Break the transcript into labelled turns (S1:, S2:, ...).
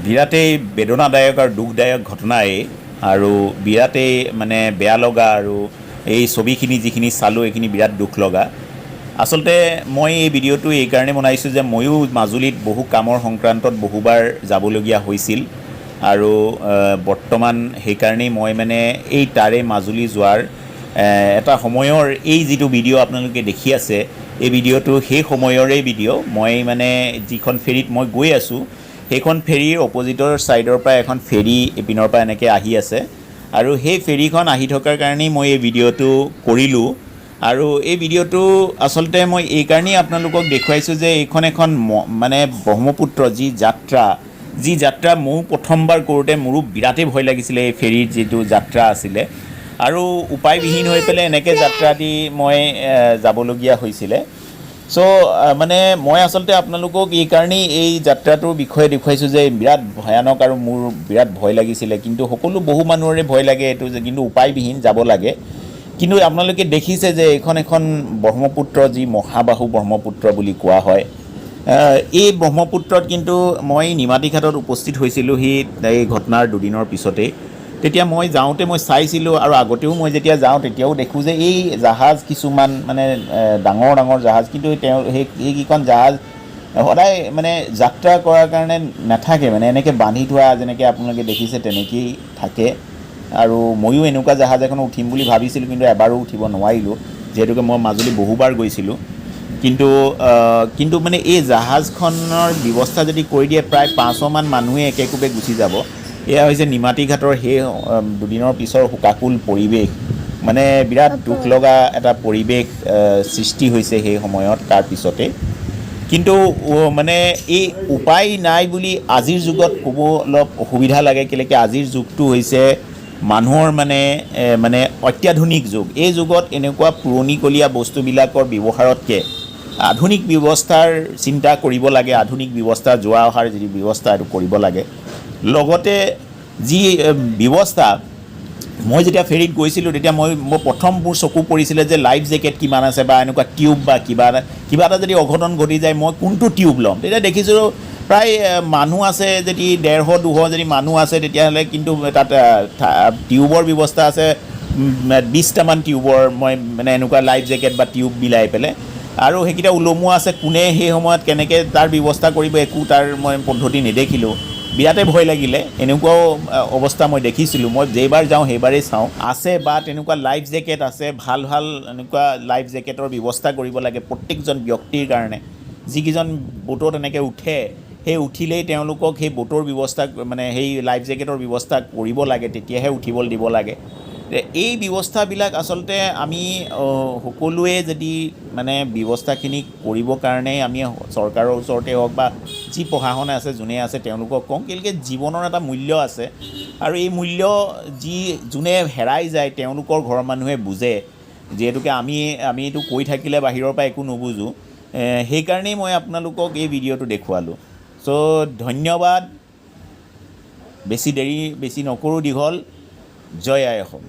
S1: বিৰাটেই বেদনাদায়ক আৰু দুখদায়ক ঘটনাই আৰু বিৰাটেই মানে বেয়া লগা আৰু এই ছবিখিনি যিখিনি চালোঁ এইখিনি বিৰাট দুখ লগা। আচলতে মই এই ভিডিঅ'টো এইকাৰণে বনাইছোঁ যে ময়ো মাজুলীত বহু কামৰ সংক্ৰান্তত বহুবাৰ যাবলগীয়া হৈছিল আৰু বৰ্তমান সেইকাৰণেই মই মানে এই তাৰে মাজুলী যোৱাৰ এটা সময়ৰ এই যিটো ভিডিঅ' আপোনালোকে দেখি আছে এই ভিডিঅ'টো সেই সময়ৰে ভিডিঅ'। মই মানে যিখন ফেৰীত মই গৈ আছোঁ সেইখন ফেৰীৰ অপজিটৰ ছাইডৰ পৰা এখন ফেৰী এপিনৰ পৰা এনেকৈ আহি আছে আৰু সেই ফেৰীখন আহি থকাৰ কাৰণেই মই এই ভিডিঅ'টো কৰিলোঁ। আৰু এই ভিডিঅ'টো আচলতে মই এইকাৰণেই আপোনালোকক দেখুৱাইছোঁ যে এইখন এখন মানে ব্ৰহ্মপুত্ৰ যি যাত্ৰা ময়ো প্ৰথমবাৰ কৰোঁতে মোৰো বিৰাটেই ভয় লাগিছিলে। এই ফেৰীৰ যিটো যাত্ৰা আছিলে আৰু উপায়বিহীন হৈ পেলাই এনেকৈ যাত্ৰা দি মই যাবলগীয়া হৈছিলে। চ' মানে মই আচলতে আপোনালোকক এইকাৰণেই এই যাত্ৰাটোৰ বিষয়ে দেখুৱাইছোঁ যে বিৰাট ভয়ানক আৰু মোৰ বিৰাট ভয় লাগিছিলে, কিন্তু সকলো বহু মানুহৰে ভয় লাগে এইটো যে, কিন্তু উপায়বিহীন যাব লাগে। কিন্তু আপোনালোকে দেখিছে যে এইখন এখন ব্ৰহ্মপুত্ৰ, যি মহাবাহু ব্ৰহ্মপুত্ৰ বুলি কোৱা হয়। এই ব্ৰহ্মপুত্ৰত কিন্তু মই নিমাতী ঘাটত উপস্থিত হৈছিলোঁ এই ঘটনাৰ দুদিনৰ পিছতেই। তেতিয়া মই যাওঁতে মই চাইছিলোঁ আৰু আগতেও মই যেতিয়া যাওঁ তেতিয়াও দেখোঁ যে এই জাহাজ কিছুমান মানে ডাঙৰ ডাঙৰ জাহাজ, কিন্তু সেইকেইখন জাহাজ সদায় মানে যাত্ৰা কৰাৰ কাৰণে নাথাকে, মানে এনেকৈ বান্ধি থোৱা যেনেকৈ আপোনালোকে দেখিছে তেনেকৈয়ে থাকে। আৰু ময়ো এনেকুৱা জাহাজ এখন উঠিম বুলি ভাবিছিলোঁ, কিন্তু এবাৰো উঠিব নোৱাৰিলোঁ যিহেতুকে মই মাজুলী বহুবাৰ গৈছিলোঁ। কিন্তু মানে এই জাহাজখনৰ ব্যৱস্থা যদি কৰি দিয়ে প্ৰায় 500মান মানুহে একেকোবে গুচি যাব। এয়া হৈছে নিমাতী ঘাটৰ সেই দুদিনৰ পিছৰ শোকাকুল পৰিৱেশ। মানে বিৰাট দুখ লগা এটা পৰিৱেশ সৃষ্টি হৈছে সেই সময়ত। তাৰপিছতে কিন্তু মানে এই উপায় নাই বুলি আজিৰ যুগত ক'ব অলপ অসুবিধা লাগে, কেলৈ আজিৰ যুগটো হৈছে মানুহৰ মানে অত্যাধুনিক যুগ। এই যুগত এনেকুৱা পুৰণিকলীয়া বস্তুবিলাকৰ ব্যৱহাৰতকৈ আধুনিক ব্যৱস্থাৰ চিন্তা কৰিব লাগে। আধুনিক ব্যৱস্থা যোৱা অহাৰ যি ব্যৱস্থা এইটো কৰিব লাগে। লগতে যি ব্যৱস্থা, মই যেতিয়া ফেৰীত গৈছিলোঁ তেতিয়া মই প্ৰথম মোৰ চকু পৰিছিলে যে লাইফ জেকেট কিমান আছে বা এনেকুৱা টিউব বা কিবা এটা যদি অঘটন ঘটি যায় মই কোনটো টিউব ল'ম। তেতিয়া দেখিছোঁ প্ৰায় মানুহ আছে, যদি 150-200 যদি মানুহ আছে তেতিয়াহ'লে কিন্তু তাত টিউবৰ ব্যৱস্থা আছে 20টামান টিউবৰ, মই মানে এনেকুৱা লাইফ জেকেট বা টিউব মিলাই পেলাই। আৰু সেইকেইটা ওলমোৱা আছে, কোনে সেই সময়ত কেনেকৈ তাৰ ব্যৱস্থা কৰিব একো তাৰ মই পদ্ধতি নেদেখিলোঁ। বিৰাটেই ভয় লাগিলে। এনেকুৱাও অৱস্থা মই দেখিছিলোঁ। মই যেইবাৰ যাওঁ সেইবাৰেই চাওঁ আছে বা তেনেকুৱা লাইফ জেকেট আছে। ভাল এনেকুৱা লাইফ জেকেটৰ ব্যৱস্থা কৰিব লাগে প্ৰত্যেকজন ব্যক্তিৰ কাৰণে। যিকেইজন বোটত এনেকৈ উঠে সেই উঠিলেই তেওঁলোকক সেই বোটৰ ব্যৱস্থা মানে সেই লাইফ জেকেটৰ ব্যৱস্থা কৰিব লাগে, তেতিয়াহে উঠিবলৈ দিব লাগে। এই ব্যৱস্থাবিলাক আচলতে আমি সকলোৱে যদি মানে ব্যৱস্থাখিনি কৰিবৰ কাৰণে আমি চৰকাৰৰ ওচৰতে হওক বা যি প্ৰশাসন আছে যোনে আছে তেওঁলোকক কওঁ, কেলৈ জীৱনৰ এটা মূল্য আছে আৰু এই মূল্য যোনে হেৰাই যায় তেওঁলোকৰ ঘৰৰ মানুহে বুজে। যিহেতুকে আমি এইটো কৈ থাকিলে বাহিৰৰ পৰা একো নুবুজোঁ। সেইকাৰণেই মই আপোনালোকক এই ভিডিঅ'টো দেখুৱালোঁ। চ' ধন্যবাদ। বেছি নকৰোঁ দীঘল। জয় আই অসম।